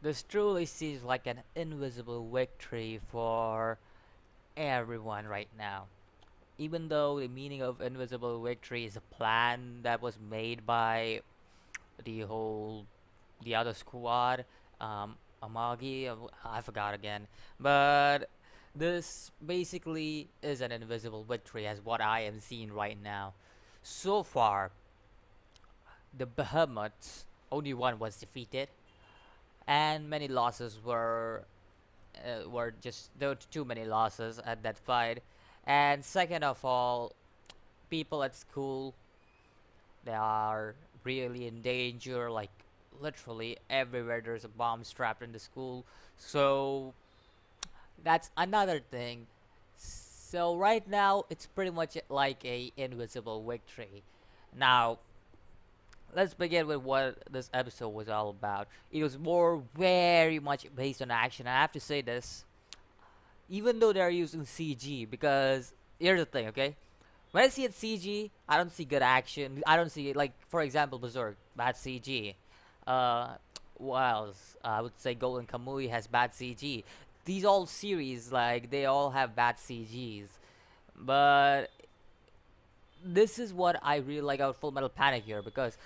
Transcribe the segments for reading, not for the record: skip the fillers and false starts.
This truly seems like an invisible victory for everyone right now. Even though the meaning of invisible victory is a plan that was made by the whole the other squad, Amagi, I forgot again, but this basically is an invisible victory as what I am seeing right now. So far, the Behemoths, only one was defeated, and many losses were just there were too many losses at that fight. And second of all, people at school, they are really in danger. Like literally everywhere, there's a bomb strapped in the school. So that's another thing. So right now, it's pretty much like a invisible victory. Now, let's begin with what this episode was all about. It was more very much based on action. I have to say this, even though they're using CG, because here's the thing, okay? When I see it CG, I don't see good action. I don't see, like, for example, Berserk, bad CG. Uh, what else? I would say Golden Kamui has bad CG. These all series, like, they all have bad CGs. But this is what I really like about Full Metal Panic here, because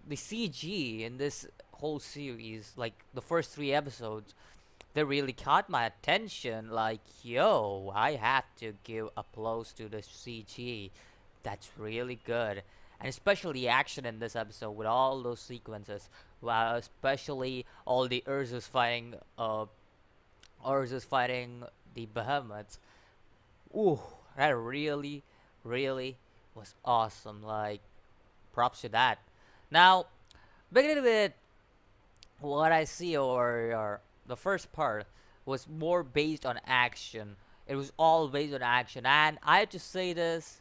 the CG in this whole series, like the first three episodes, they really caught my attention. Like, yo, I have to give applause to the CG. That's really good. And especially the action in this episode with all those sequences. Wow, especially all the Urzus fighting the Behemoths. Ooh, that really, really was awesome. Like, props to that. Now, beginning with what I see, or the first part was more based on action. It was all based on action, and I have to say this,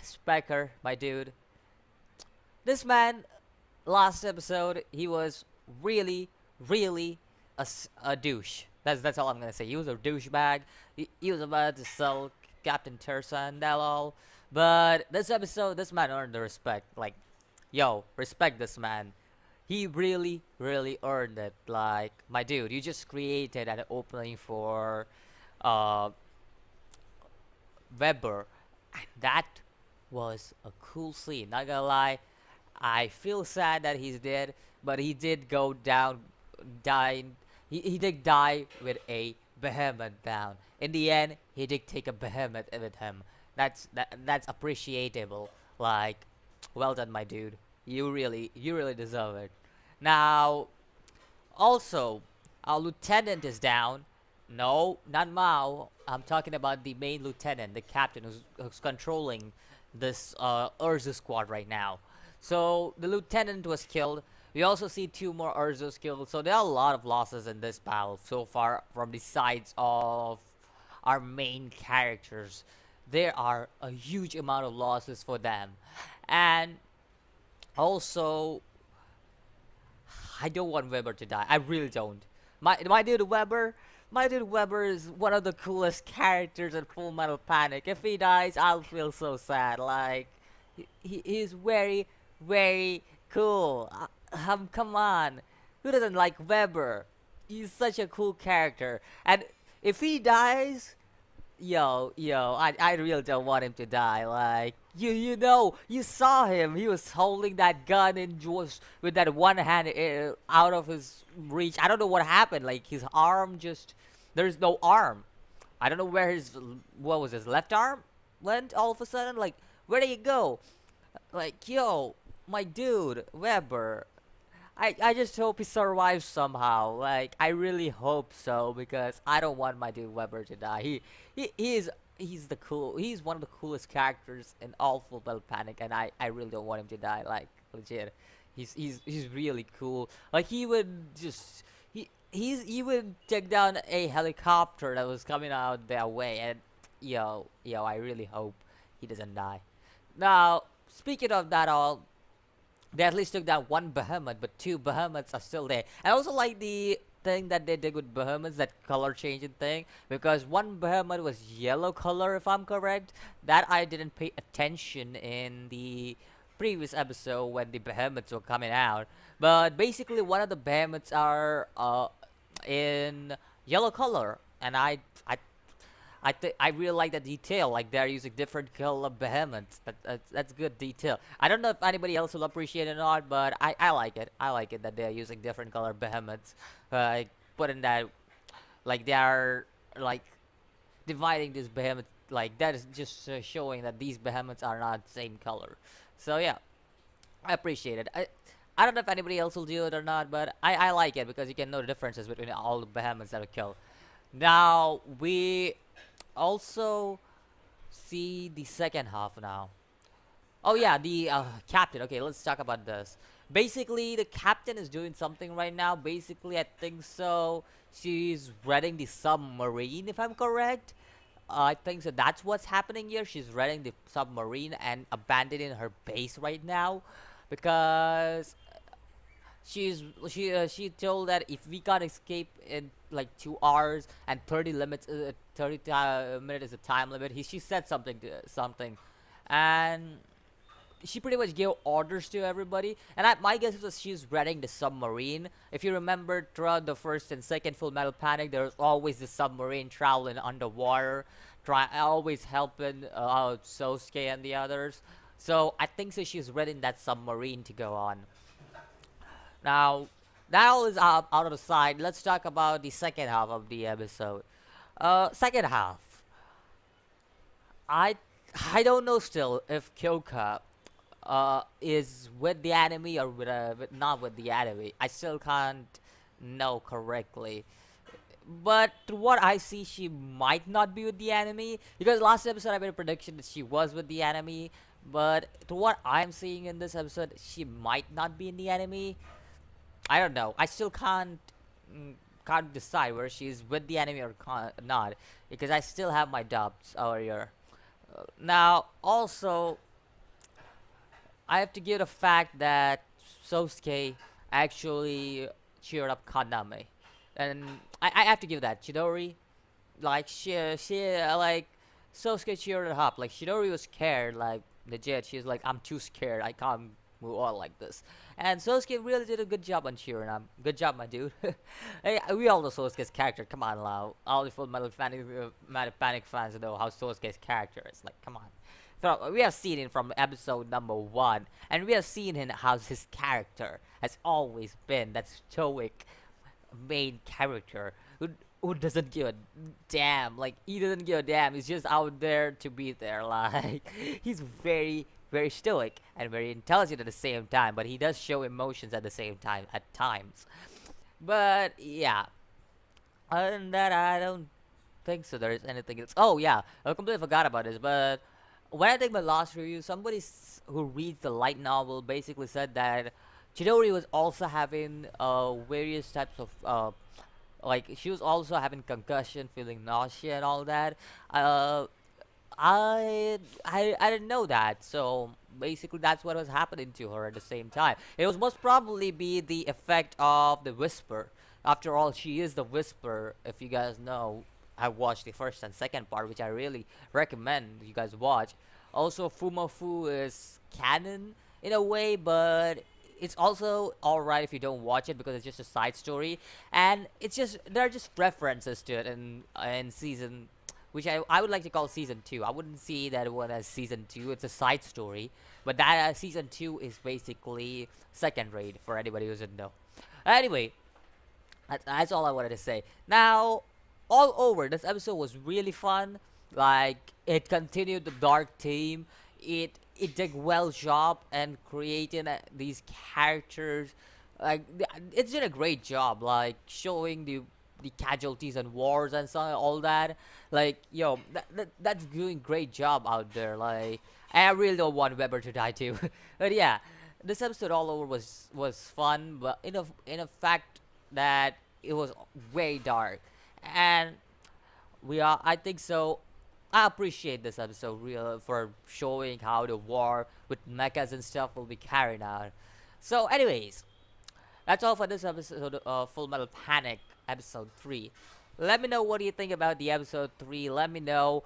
Specker, my dude, this man, last episode, he was really, really a douche. That's all I'm gonna say. He was a douchebag. He was about to sell Captain Tersa and that all, but this episode, this man earned the respect. Like, yo, respect this man. He really, really earned it. Like, my dude, you just created an opening for uh, Weber, and that was a cool scene. Not gonna lie, I feel sad that he's dead, but he did go down, dying. He did die with a behemoth down. In the end, he did take a behemoth with him. That's appreciable. Like, well done, my dude. You really deserve it. Now, also, our lieutenant is down. No, not Mao. I'm talking about the main lieutenant, the captain who's controlling this Urza squad right now. So the lieutenant was killed. We also see two more Urzos killed. So there are a lot of losses in this battle so far from the sides of our main characters. There are a huge amount of losses for them. And also, I don't want Weber to die. I really don't. My dude Weber, my dude Weber is one of the coolest characters in Full Metal Panic. If he dies, I'll feel so sad. Like, he's very, very cool. Come on, who doesn't like Weber? He's such a cool character. And if he dies, yo, I really don't want him to die. Like, you saw him. He was holding that gun and just with that one hand out of his reach. I don't know what happened. Like, his arm just, there's no arm. I don't know where what was his left arm went all of a sudden. Like, where did he go? Like, yo, my dude, Weber. I just hope he survives somehow. Like, I really hope so because I don't want my dude Weber to die. He's one of the coolest characters in all Full Metal Panic, and I really don't want him to die. Like, legit, he's really cool. Like, he would take down a helicopter that was coming out their way, and yo, I really hope he doesn't die. Now, speaking of that all, they at least took down one behemoth, but two behemoths are still there. I also like the thing that they did with behemoths, that color changing thing, because one behemoth was yellow color, if I'm correct. That I didn't pay attention in the previous episode when the behemoths were coming out. But basically, one of the behemoths are in yellow color, and I really like the detail. Like they're using different color behemoths. That's good detail. I don't know if anybody else will appreciate it or not, but I like it. I like it that they're using different color behemoths. Like putting that, like they are like dividing this behemoth. Like that is just showing that these behemoths are not same color. So yeah, I appreciate it. I don't know if anybody else will do it or not, but I like it because you can know the differences between all the behemoths that we kill. Now we also see the second half now. Oh yeah, the captain. Okay, let's talk about this. Basically, the captain is doing something right now. Basically, I think so. She's reading the submarine, if I'm correct. I think so. That's what's happening here. She's reading the submarine and abandoning her base right now, because she told that if we can't escape in like 2 hours and 30 minutes is a time limit. She said something, and she pretty much gave orders to everybody. And my guess is that she's reading the submarine. If you remember, throughout the first and second Full Metal Panic, there's always the submarine traveling underwater, always helping out Sosuke and the others. So I think so. She's reading that submarine to go on. Now, that all is out of the side. Let's talk about the second half of the episode. Second half. I I don't know still if Kyoka is with the enemy or not with the enemy. I still can't know correctly. But through what I see, she might not be with the enemy, because last episode I made a prediction that she was with the enemy. But through what I'm seeing in this episode, she might not be in the enemy. I don't know. I still mm, can't decide whether she's with the enemy or not, because I still have my doubts over here. Now, also, I have to give the fact that Sosuke actually cheered up Kaname, and I have to give that Chidori, like like Sosuke cheered her up. Like Chidori was scared, like legit. She's like, I'm too scared. I can't move on like this. And Sosuke really did a good job on cheering up. Good job, my dude. Hey, we all know Sosuke's character. Come on, now. All the Full Metal Panic fans know how Sosuke's character is. Like, come on. So we have seen him from episode number 1, and we have seen him how his character has always been that stoic main character who doesn't give a damn. Like, he doesn't give a damn. He's just out there to be there. Like, he's very, very stoic and very intelligent at the same time, but he does show emotions at the same time at times. But yeah, other than that, I don't think so. There's anything else. Oh yeah, I completely forgot about this. But when I did my last review, somebody who reads the light novel basically said that Chidori was also having various types of like she was also having concussion, feeling nausea and all that. Uh, I didn't know that. So basically, that's what was happening to her at the same time. It was most probably be the effect of the whisper. After all, she is the whisper. If you guys know, I watched the first and second part, which I really recommend you guys watch. Also, Fumofu is canon in a way, but it's also alright if you don't watch it because it's just a side story, and it's just there are just references to it in season, which I would like to call season 2. I wouldn't see that one as season 2. It's a side story, but that season 2 is basically second rate for anybody who doesn't know. Anyway, that's all I wanted to say. Now, all over, this episode was really fun. Like, it continued the dark theme. It did well job and creating these characters. Like, it's did a great job. Like showing the casualties and wars and so all that. Like, yo, that's doing great job out there. Like, I really don't want Weber to die too. But yeah, this episode all over was fun, but in a fact that it was way dark, and we are I think so. I appreciate this episode real for showing how the war with mechas and stuff will be carried out. So, anyways, that's all for this episode of Full Metal Panic episode 3. Let me know what do you think about the episode 3. Let me know,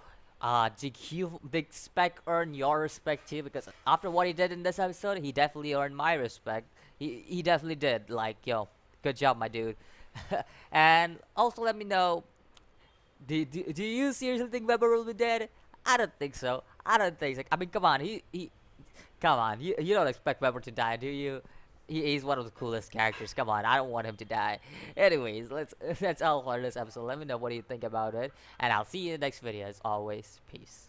did Spec earn your respect too? Because after what he did in this episode, he definitely earned my respect. He definitely did. Like, yo, good job, my dude. And also let me know, do you seriously think Weber will be dead? I don't think so. I don't think so. I mean, come on, come on. You don't expect Weber to die, do you? He's one of the coolest characters. Come on, I don't want him to die. Anyways, that's all for this episode. Let me know what do you think about it, and I'll see you in the next video. As always, peace.